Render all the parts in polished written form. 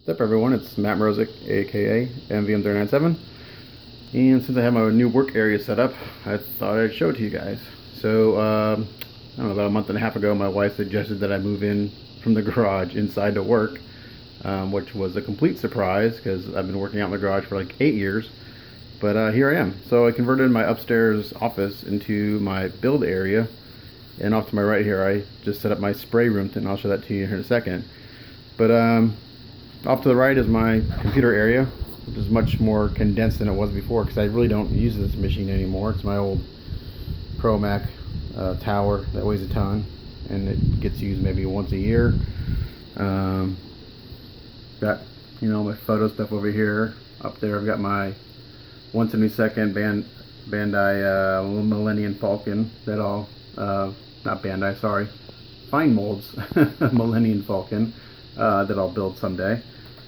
What's up, everyone? It's Matt Mrozik, aka MVM397, and since I have my new work area set up, I thought I'd show it to you guys. So, I don't know, about a month and a half ago, my wife suggested that I move in from the garage inside to work, which was a complete surprise because I've been working out in the garage for like 8 years. But here I am. So I converted my upstairs office into my build area, and off to my right here, I just set up my spray room, and I'll show that to you here in a second. But off to the right is my computer area, which is much more condensed than it was before because I really don't use this machine anymore. It's my old Pro Mac tower that weighs a ton, and it gets used maybe once a year. Got my photo stuff over here. Up there I've got my 1/72 Bandai Millennium Falcon that I'll not Bandai, sorry, Fine Molds Millennium Falcon that I'll build someday.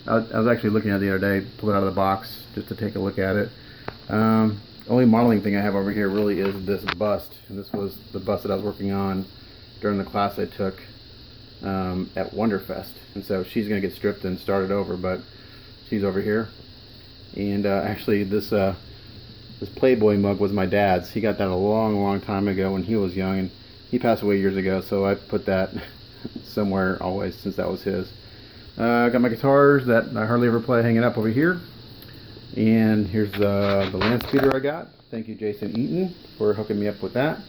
I was actually looking at it the other day, pulled it out of the box just to take a look at it. Only modeling thing I have over here really is this bust, and this was the bust that I was working on during the class I took at Wonderfest. And so she's going to get stripped and started over, but she's over here. And actually this Playboy mug was my dad's. He got that a long time ago when he was young, and he passed away years ago, so I put that somewhere always since that was his. I got my guitars that I hardly ever play hanging up over here. And here's the land speeder I got. Thank you, Jason Eaton, for hooking me up with that.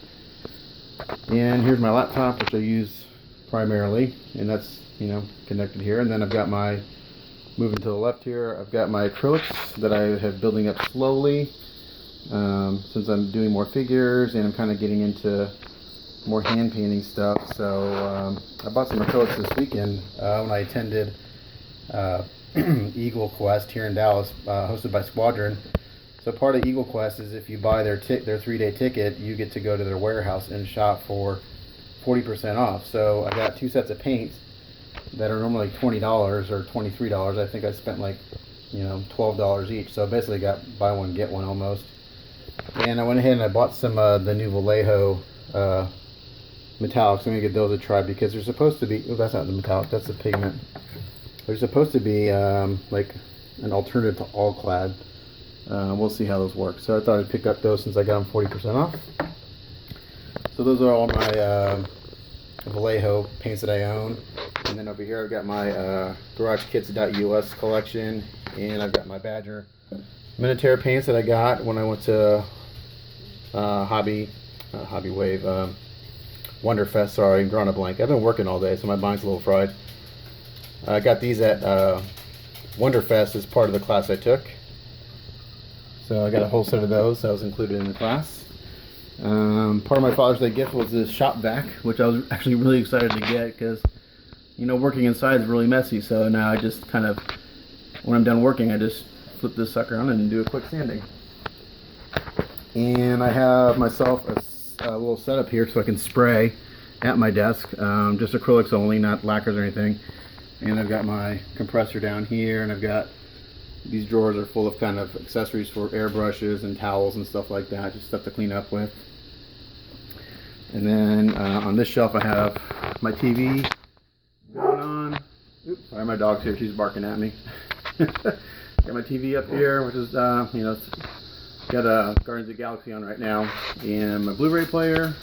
And here's my laptop, which I use primarily, and that's connected here. And then I've got my, moving to the left here, I've got my acrylics that I have building up slowly since I'm doing more figures and I'm kind of getting into more hand painting stuff. So I bought some acrylics this weekend when I attended Eagle Quest here in Dallas, hosted by Squadron. So part of Eagle Quest is if you buy their 3-day ticket, you get to go to their warehouse and shop for 40% off. So I got 2 sets of paints that are normally $20 or $23. I think I spent like $12 each. So I basically got buy one get one almost. And I went ahead and I bought some the new Vallejo metallics. I'm gonna get those a try because they're supposed to be. Oh, that's not the metallic. That's the pigment. They're supposed to be like an alternative to all clad. We'll see how those work. So I thought I'd pick up those since I got them 40% off. So those are all my Vallejo paints that I own. And then over here I've got my GarageKits.us collection, and I've got my Badger Minotaur paints that I got when I went to Hobby Wave Wonderfest. Sorry, I'm drawing a blank. I've been working all day, so my mind's a little fried. I got these at Wonderfest as part of the class I took. So I got a whole set of those that was included in the class. Part of my Father's Day gift was this shop vac, which I was actually really excited to get because, working inside is really messy. So now I just kind of, when I'm done working, I just flip this sucker on and do a quick sanding. And I have myself a little setup here so I can spray at my desk, just acrylics only, not lacquers or anything. And I've got my compressor down here, and I've got these drawers are full of kind of accessories for airbrushes and towels and stuff like that, just stuff to clean up with. And then on this shelf I have my TV going on. Oops, sorry, my dog's here, she's barking at me. Got my TV up here, which is it's got Guardians of the Galaxy on right now, and my Blu-ray player.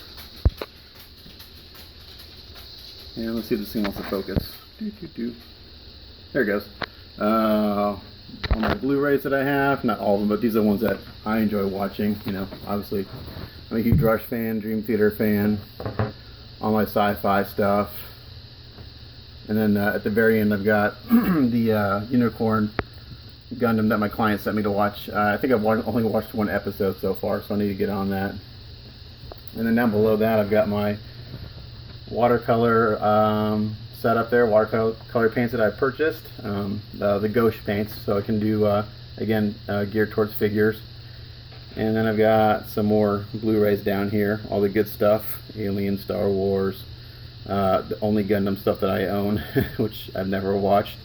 And let's see if this thing wants to focus. There it goes. All my Blu-rays that I have, not all of them, but these are the ones that I enjoy watching. Obviously, I'm a huge Rush fan, Dream Theater fan, all my sci-fi stuff. And then at the very end, I've got the Unicorn Gundam that my client sent me to watch. I think I've only watched 1 episode so far, so I need to get on that. And then down below that, I've got my watercolor set up there, watercolor paints that I purchased, the gouache paints, so I can do, again, geared towards figures. And then I've got some more Blu-rays down here, all the good stuff, Alien, Star Wars, the only Gundam stuff that I own, which I've never watched.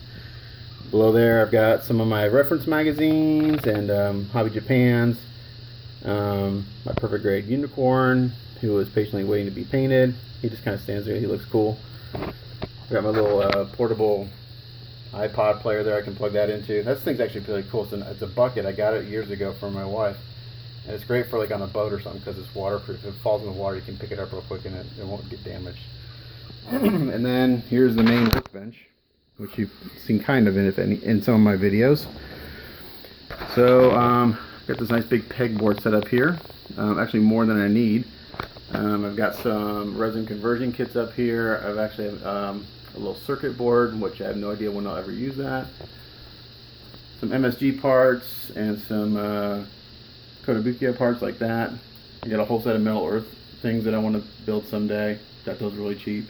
Below there I've got some of my reference magazines and Hobby Japan's, my Perfect Grade Unicorn, who is patiently waiting to be painted. He just kind of stands there, he looks cool. I've got my little portable iPod player there I can plug that into. That thing's actually really cool. It's a bucket. I got it years ago from my wife. And it's great for like on a boat or something because it's waterproof. If it falls in the water, you can pick it up real quick and it won't get damaged. And then here's the main workbench, which you've seen kind of in some of my videos. So got this nice big pegboard set up here. Actually more than I need. I've got some resin conversion kits up here. I've actually have a little circuit board, which I have no idea when I'll ever use that. Some MSG parts and some Kotobukiya parts like that. I got a whole set of metal earth things that I want to build someday. Got those really cheap.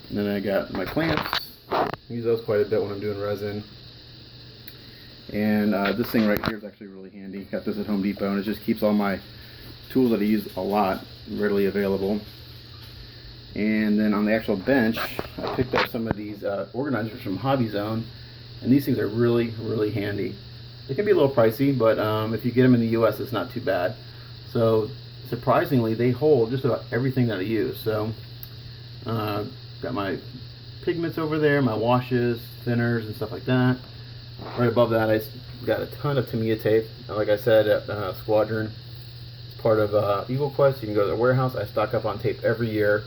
And then I got my clamps. I use those quite a bit when I'm doing resin. And this thing right here is actually really handy. Got this at Home Depot, and it just keeps all my tools that I use a lot readily available. And then on the actual bench, I picked up some of these organizers from Hobby Zone, and these things are really, really handy. They can be a little pricey, but if you get them in the US, it's not too bad. So surprisingly, they hold just about everything that I use. So got my pigments over there, my washes, thinners, and stuff like that. Right above that, I got a ton of Tamiya tape. Like I said, at Squadron, it's part of Eagle Quest. You can go to their warehouse. I stock up on tape every year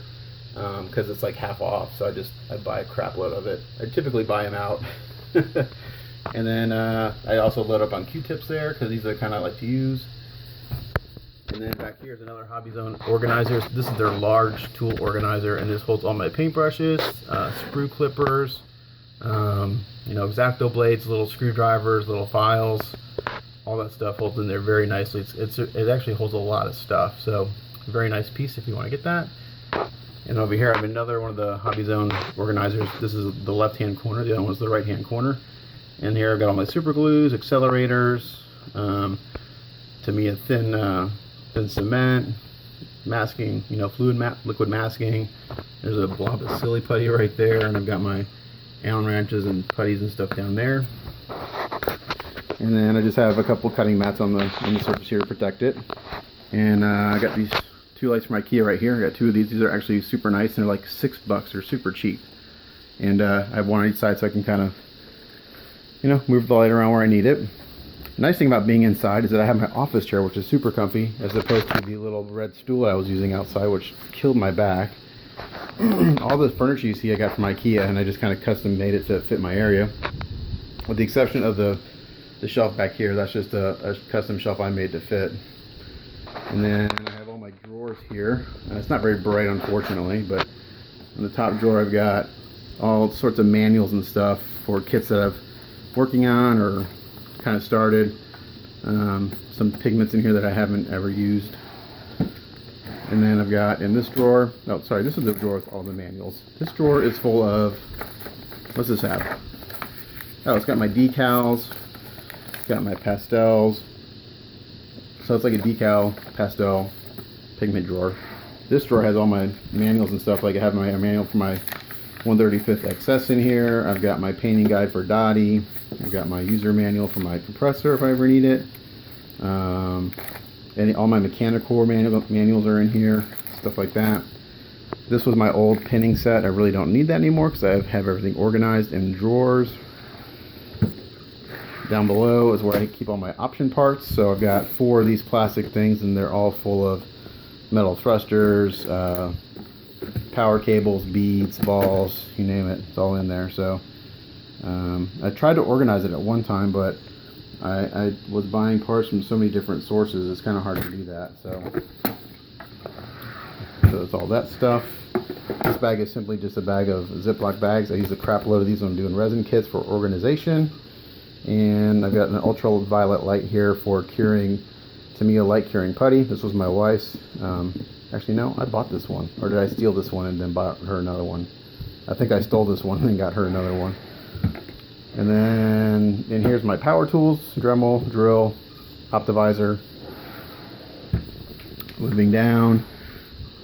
because it's like half off. So I buy a crap load of it. I typically buy them out. And then I also load up on Q-tips there because these are the kind I like to use. And then back here is another Hobby Zone organizer. This is their large tool organizer, and this holds all my paintbrushes, sprue clippers, you know, X-Acto blades, little screwdrivers, little files, all that stuff holds in there very nicely. It actually holds a lot of stuff, so very nice piece if you want to get that. And over here I have another one of the Hobby Zone organizers. This is the left-hand corner, the other one's the right-hand corner. And here I've got all my super glues, accelerators, Tamiya thin cement, masking, you know, liquid masking. There's a blob of silly putty right there, and I've got my Allen wrenches and putties and stuff down there. And then I just have a couple cutting mats on the surface here to protect it. And I got these two lights from IKEA right here. I got two of these. These are actually super nice, and they're like $6. They're super cheap. And I have one on each side so I can kind of, you know, move the light around where I need it. The nice thing about being inside is that I have my office chair, which is super comfy, as opposed to the little red stool I was using outside, which killed my back. All the furniture you see I got from IKEA, and I just kind of custom made it to fit my area. With the exception of the shelf back here, that's just a custom shelf I made to fit. And then I have all my drawers here. It's not very bright, unfortunately, but in the top drawer I've got all sorts of manuals and stuff for kits that I'm working on or kind of started. Some pigments in here that I haven't ever used. And then I've got in this drawer, oh sorry, this is the drawer with all the manuals. This drawer is full of, what's this have? Oh, it's got my decals, it's got my pastels. So it's like a decal, pastel, pigment drawer. This drawer has all my manuals and stuff. Like I have my manual for my 135th XS in here. I've got my painting guide for Dottie. I've got my user manual for my compressor if I ever need it. And all my mechanical manuals are in here, stuff like that. This was my old pinning set. I really don't need that anymore because I have everything organized in drawers. Down below is where I keep all my option parts. So I've got 4 of these plastic things, and they're all full of metal thrusters, power cables, beads, balls, you name it. It's all in there. So I tried to organize it at one time, but I was buying parts from so many different sources, it's kind of hard to do that. So it's all that stuff. This bag is simply just a bag of Ziploc bags. I use a crap load of these when I'm doing resin kits for organization. And I've got an ultraviolet light here for curing, Tamiya light curing putty. This was my wife's. Actually, no, I bought this one. Or did I steal this one and then bought her another one? I think I stole this one and then got her another one. And then in here's my power tools: Dremel, drill, Optivisor. Moving down,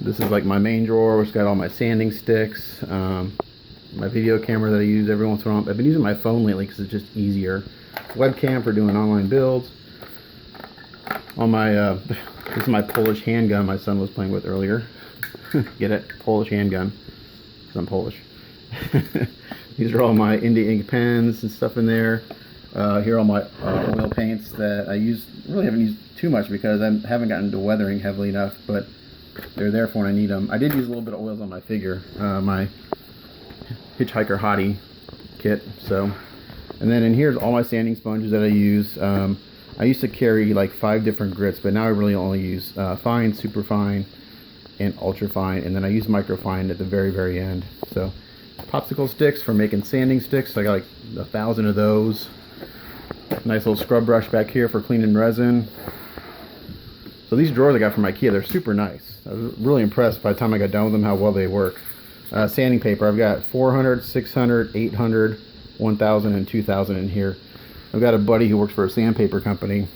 this is like my main drawer, which got all my sanding sticks, my video camera that I use every once in a while. I've been using my phone lately because it's just easier. Webcam for doing online builds. On my this is my Polish handgun my son was playing with earlier. Get it? Polish handgun, because I'm Polish. These are all my Indie ink pens and stuff in there. Here are all my oil paints that I really haven't used too much because I haven't gotten into weathering heavily enough, but they're there for when I need them. I did use a little bit of oils on my figure, my Hitchhiker Hottie kit. So, and then in here's all my sanding sponges that I use. I used to carry like 5 different grits, but now I really only use fine, super fine, and ultra fine, and then I use microfine at the very end. So popsicle sticks for making sanding sticks. So I got like 1,000 of those. Nice little scrub brush back here for cleaning resin. So these drawers I got from IKEA, they're super nice. I was really impressed by the time I got done with them how well they work. Sanding paper, I've got 400, 600, 800, 1,000, and 2,000 in here. I've got a buddy who works for a sandpaper company,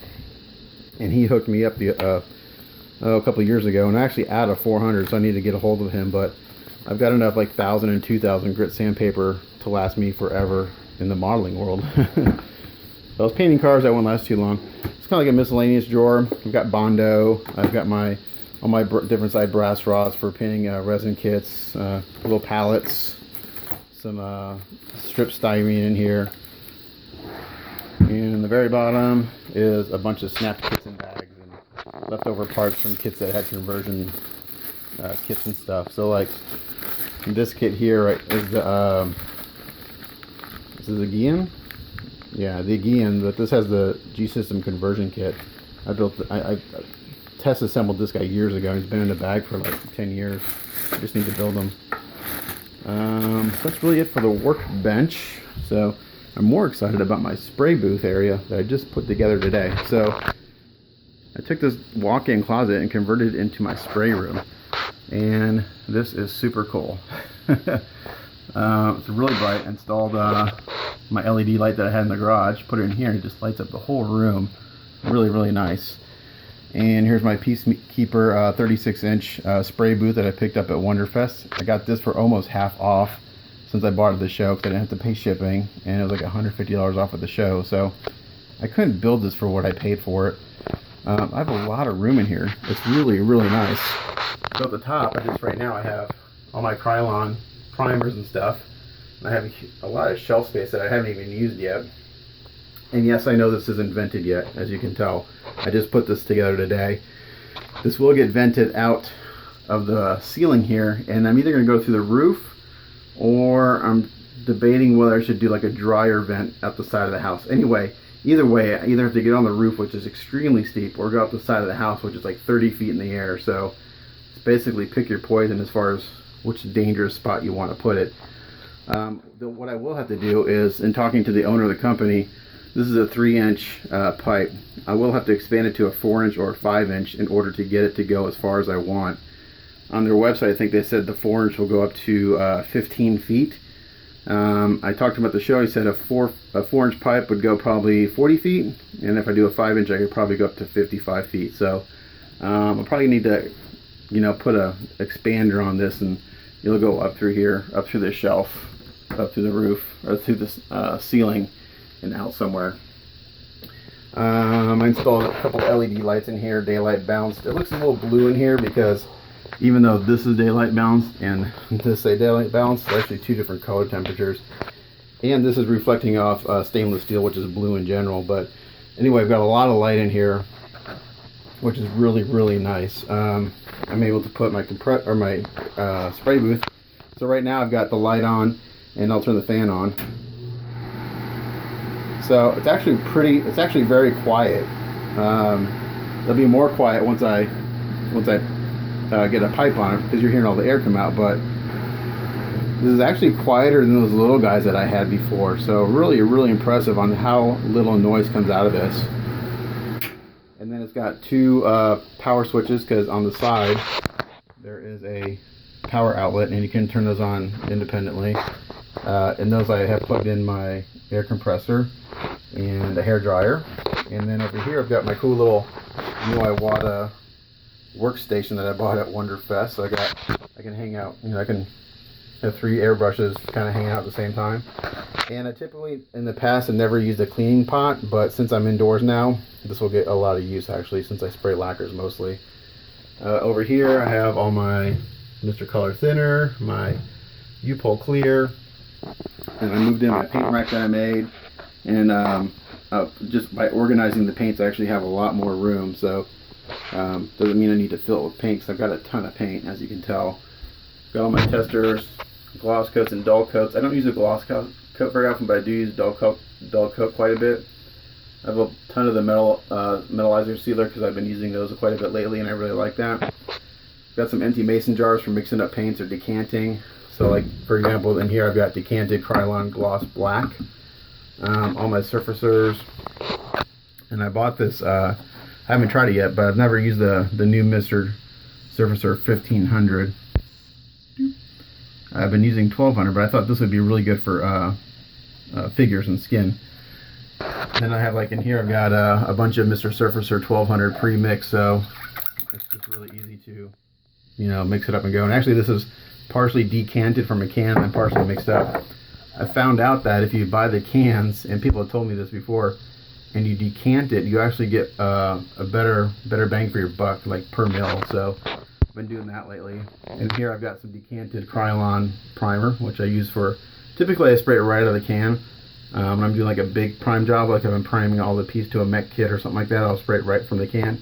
and he hooked me up a couple of years ago, and I actually out of 400, so I need to get a hold of him, but I've got enough like 1,000 and 2,000 grit sandpaper to last me forever in the modeling world. Those painting cars, that won't last too long. It's kind of like a miscellaneous drawer. I've got Bondo. I've got all my different side brass rods for painting resin kits, little pallets, some strip styrene in here. And in the very bottom is a bunch of snapped kits and bags and leftover parts from kits that had conversion kits and stuff. So like this kit here, right, is the this is the Gian? Yeah, the Gian, but this has the G-System conversion kit. I test assembled this guy years ago. He's been in the bag for like 10 years. I just need to build him. So that's really it for the workbench. So I'm more excited about my spray booth area that I just put together today. So I took this walk-in closet and converted it into my spray room, and this is super cool. It's really bright. I installed my LED light that I had in the garage, put it in here, and it just lights up the whole room. Really nice. And here's my Peacekeeper 36-inch spray booth that I picked up at Wonderfest. I got this for almost half off since I bought it at the show, because I didn't have to pay shipping, and it was like $150 off at the show. So I couldn't build this for what I paid for it. I have a lot of room in here. It's really nice. So at the top, right now I have all my Krylon primers and stuff. I have a lot of shelf space that I haven't even used yet. And yes, I know this isn't vented yet, as you can tell. I just put this together today. This will get vented out of the ceiling here, and I'm either going to go through the roof, or I'm debating whether I should do like a dryer vent at the side of the house. Anyway, either way, I either have to get on the roof, which is extremely steep, or go up the side of the house, which is like 30 feet in the air. So it's basically pick your poison as far as which dangerous spot you want to put it. What I will have to do is, in talking to the owner of the company, this is a 3-inch pipe. I will have to expand it to a 4-inch or a 5-inch in order to get it to go as far as I want. On their website, I think they said the 4-inch will go up to 15 feet. I talked to him at the show. He said a 4-inch pipe would go probably 40 feet, and if I do a 5-inch, I could probably go up to 55 feet. So I'll probably need to, put a expander on this, and it'll go up through here, up through this shelf, up through the roof, or through this ceiling, and out somewhere. I installed a couple LED lights in here, daylight balanced. It looks a little blue in here because even though this is daylight balanced and this is daylight balanced, they're actually 2 different color temperatures. And this is reflecting off stainless steel, which is blue in general. But anyway, I've got a lot of light in here, which is really nice. I'm able to put my spray booth. So right now I've got the light on, and I'll turn the fan on. So it's actually very quiet. It'll be more quiet once I get a pipe on it, because you're hearing all the air come out. But this is actually quieter than those little guys that I had before. So really impressive on how little noise comes out of this. And then it's got 2 power switches, because on the side there is a power outlet, and you can turn those on independently. And those I have plugged in my air compressor and a hair dryer. And then over here I've got my cool little Iwata workstation that I bought at Wonderfest. So I can hang out, I can have 3 airbrushes kind of hanging out at the same time. And I typically in the past have never used a cleaning pot, but since I'm indoors now, this will get a lot of use actually, since I spray lacquers mostly. Over here I have all my Mr. Color thinner, my U-Pole clear, and I moved in my paint rack that I made, and just by organizing the paints, I actually have a lot more room. So doesn't mean I need to fill it with paint, because I've got a ton of paint, as you can tell. Got all my testers, gloss coats, and dull coats. I don't use a gloss coat very often, but I do use dull coat quite a bit. I have a ton of the metalizer sealer, because I've been using those quite a bit lately, and I really like that. Got some empty mason jars for mixing up paints or decanting. So, like, for example, in here I've got decanted Krylon Gloss Black. All my surfacers. And I bought this, I haven't tried it yet, but I've never used the new Mr. Surfacer 1500. I've been using 1200, but I thought this would be really good for figures and skin. Then I have, like, in here I've got a bunch of Mr. Surfacer 1200 pre-mix, so it's just really easy to, you know, mix it up and go. And actually this is partially decanted from a can and partially mixed up. I found out that if you buy the cans, and people have told me this before, and you decant it, you actually get a better bang for your buck, like per mil. So I've been doing that lately. And here I've got some decanted Krylon primer, which I use for, typically I spray it right out of the can. When I'm doing like a big prime job, like I've been priming all the piece to a mech kit or something like that, I'll spray it right from the can.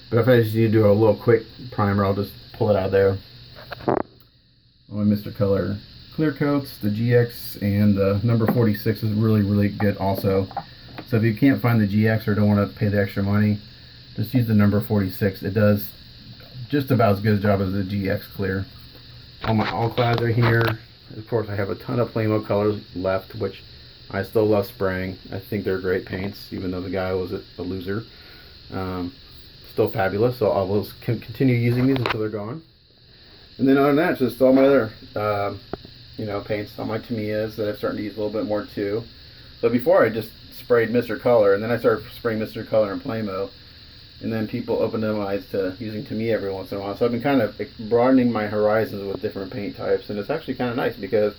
But if I just need to do a little quick primer, I'll just pull it out of there. My Mr. Color clear coats, the GX and the number 46 is really good also. So if you can't find the GX or don't want to pay the extra money, just use the number 46. It does just about as good a job as the GX clear. All my all-clads are here. Of course, I have a ton of Plamo colors left, which I still love spraying. I think they're great paints, even though the guy was a loser. Still fabulous, so I will continue using these until they're gone. And then other than that, just all my other you know, paints, all my Tamiyas that I'm starting to use a little bit more too. So before I just sprayed Mr. Color, and then I started spraying Mr. Color and Plamo, and then people opened their eyes to using Tamiya every once in a while. So I've been kind of broadening my horizons with different paint types, and it's actually kind of nice because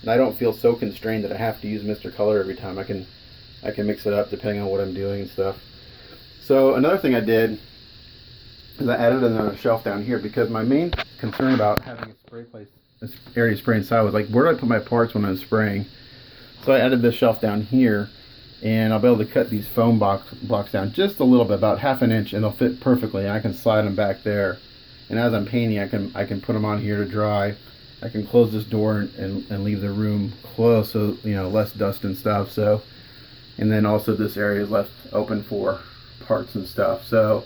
I don't feel so constrained that I have to use Mr. Color every time. I can mix it up depending on what I'm doing and stuff. So another thing I did is I added another shelf down here, because my main concern about having a spray place, this area to spray inside, was like, where do I put my parts when I'm spraying? So I added this shelf down here, and I'll be able to cut these foam blocks down just a little bit, about half an inch, and they'll fit perfectly, and I can slide them back there. And as I'm painting, I can put them on here to dry. I can close this door and leave the room closed, so, you know, less dust and stuff. So, and then also this area is left open for parts and stuff. So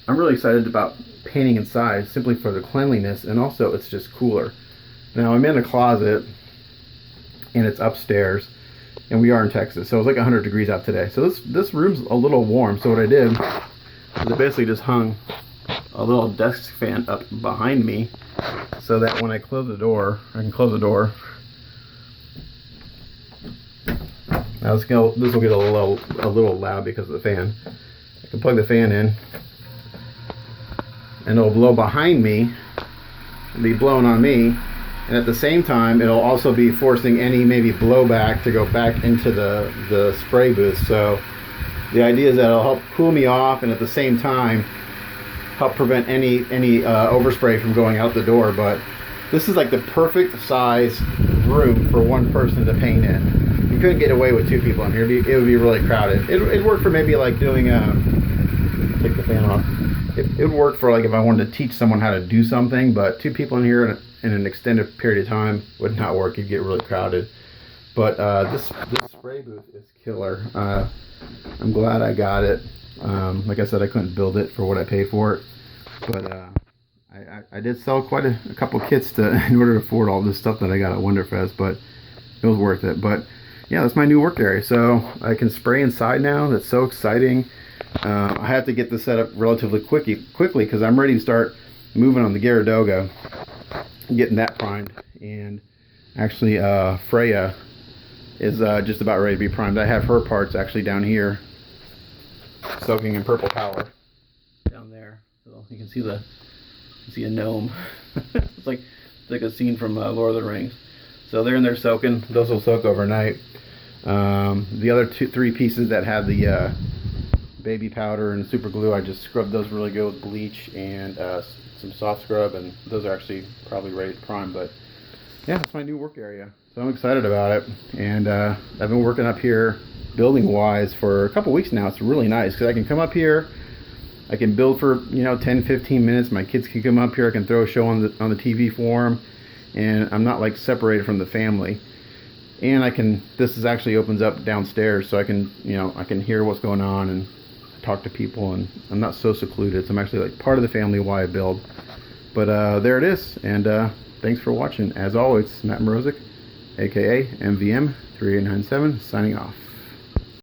I'm really excited about painting inside, simply for the cleanliness, and also it's just cooler. Now I'm in a closet, and it's upstairs, and we are in Texas, so it's like 100 degrees out today. So this room's a little warm. So what I did is I basically just hung a little desk fan up behind me, so that when I close the door, I can close the door. Now this will get a little loud because of the fan. I can plug the fan in, and it'll blow behind me, it'll be blowing on me, and at the same time it'll also be forcing any maybe blowback to go back into the spray booth. So the idea is that it'll help cool me off, and at the same time help prevent any overspray from going out the door. But this is like the perfect size room for one person to paint in. You couldn't get away with two people in here. It would be really crowded. It'd work for maybe like doing take the fan off. It would work for like if I wanted to teach someone how to do something, but two people in here in an extended period of time would not work. It'd get really crowded. But this spray booth is killer. I'm glad I got it. Like I said, I couldn't build it for what I paid for it, but I did sell quite a couple kits in order to afford all this stuff that I got at Wonderfest, but it was worth it. But yeah, that's my new work area, so I can spray inside now. That's so exciting. I have to get this set up relatively quickly because I'm ready to start moving on the Garadoga, getting that primed. And actually Freya is just about ready to be primed. I have her parts actually down here soaking in purple power down there, so you can see a gnome. it's like a scene from Lord of the Rings. So they're in there soaking. Those will soak overnight. The other three pieces that had the baby powder and super glue, I just scrubbed those really good with bleach and some soft scrub, and those are actually probably ready to prime. But yeah, that's my new work area. So I'm excited about it, and I've been working up here building wise for a couple weeks now. It's really nice because I can come up here, I can build for 10-15 minutes. My kids can come up here, I can throw a show on the TV for them, and I'm not like separated from the family. And this is actually opens up downstairs, so I can I can hear what's going on and talk to people, and I'm not so secluded. So I'm actually like part of the family while I build. But there it is, and thanks for watching. As always, Matt Mrozik, aka MVM3897, signing off.